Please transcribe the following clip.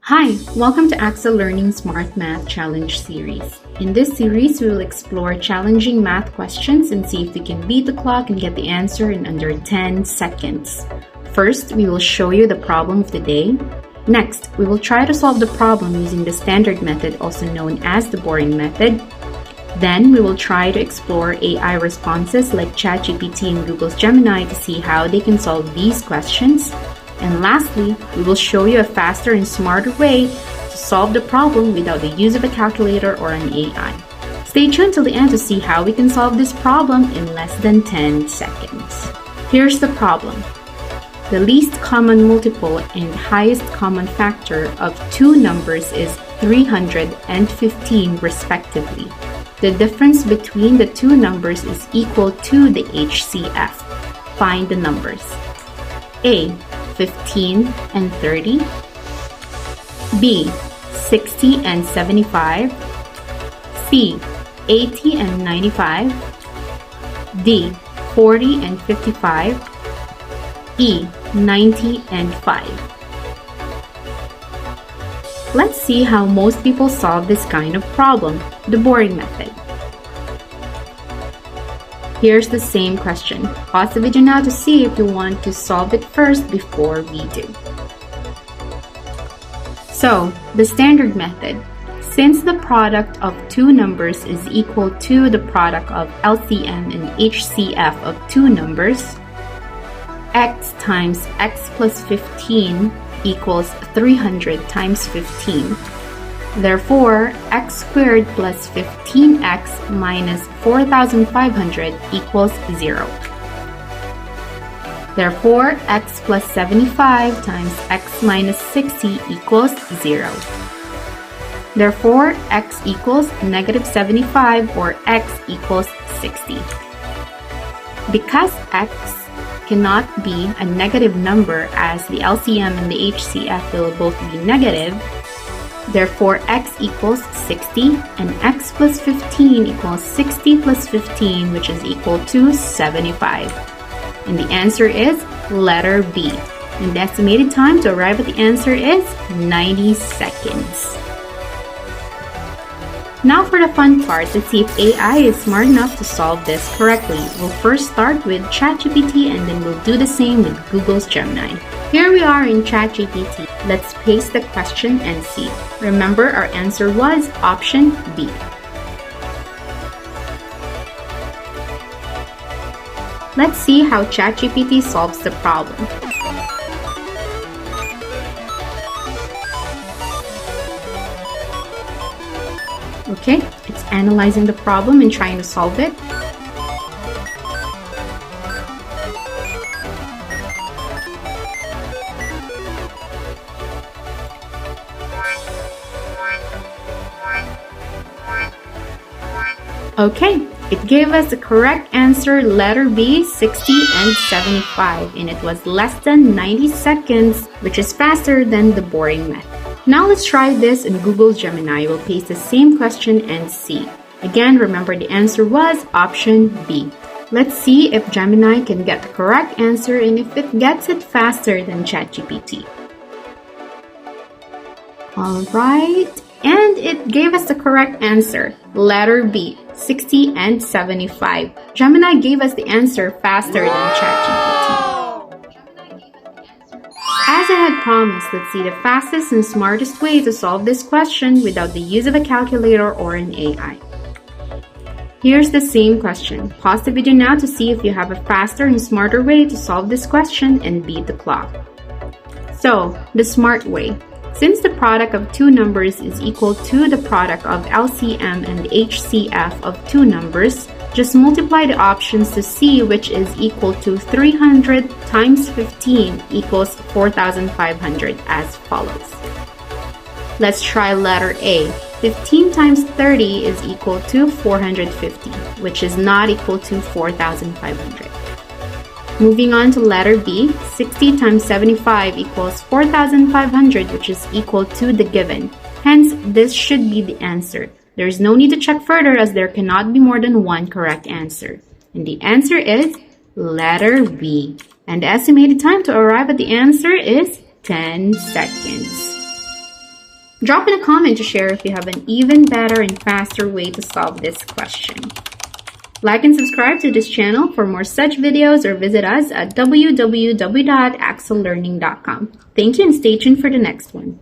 Hi, welcome to AXA Learning Smart Math Challenge series. In this series, we will explore challenging math questions and see if we can beat the clock and get the answer in under 10 seconds. First, we will show you the problem of the day. Next, we will try to solve the problem using the standard method, also known as the boring method. Then, we will try to explore AI responses like ChatGPT and Google's Gemini to see how they can solve these questions. And lastly, we will show you a faster and smarter way to solve the problem without the use of a calculator or an AI. Stay tuned till the end to see how we can solve this problem in less than 10 seconds. Here's the problem. The least common multiple and highest common factor of two numbers is 300 and 15 respectively. The difference between the two numbers is equal to the HCF. Find the numbers. A. 15 and 30. B. 60 and 75. C. 80 and 95. D. 40 and 55. E. 90 and 5. Let's see how most people solve this kind of problem, the boring method. Here's the same question. Pause the video now to see if you want to solve it first before we do. So, the standard method. Since the product of two numbers is equal to the product of LCM and HCF of two numbers, x times x plus 15 equals 300 times 15. Therefore, x squared plus 15x minus 4,500 equals 0. Therefore, x plus 75 times x minus 60 equals 0. Therefore, x equals negative 75 or x equals 60. Because x cannot be a negative number as the LCM and the HCF will both be negative, therefore, x equals 60 and x plus 15 equals 60 plus 15, which is equal to 75. And the answer is letter B. And the estimated time to arrive at the answer is 90 seconds. Now for the fun part, let's see if AI is smart enough to solve this correctly. We'll first start with ChatGPT and then we'll do the same with Google's Gemini. Here we are in ChatGPT. Let's paste the question and see. Remember, our answer was option B. Let's see how ChatGPT solves the problem. Okay, it's analyzing the problem and trying to solve it. Okay, it gave us the correct answer, letter B, 60 and 75, and it was less than 90 seconds, which is faster than the boring method. Now let's try this in Google Gemini. We'll paste the same question and see. Again, remember the answer was option B. Let's see if Gemini can get the correct answer and if it gets it faster than ChatGPT. Alright, and it gave us the correct answer, letter B, 60 and 75. Gemini gave us the answer faster than ChatGPT. As I had promised, let's see the fastest and smartest way to solve this question without the use of a calculator or an AI. Here's the same question. Pause the video now to see if you have a faster and smarter way to solve this question and beat the clock. So, the smart way. Since the product of two numbers is equal to the product of LCM and HCF of two numbers, just multiply the options to see which is equal to 300 times 15 equals 4,500 as follows. Let's try letter A. 15 times 30 is equal to 450, which is not equal to 4,500. Moving on to letter B, 60 times 75 equals 4,500, which is equal to the given. Hence, this should be the answer. There is no need to check further as there cannot be more than one correct answer. And the answer is letter B. And the estimated time to arrive at the answer is 10 seconds. Drop in a comment to share if you have an even better and faster way to solve this question. Like and subscribe to this channel for more such videos, or visit us at www.axellearning.com. Thank you and stay tuned for the next one.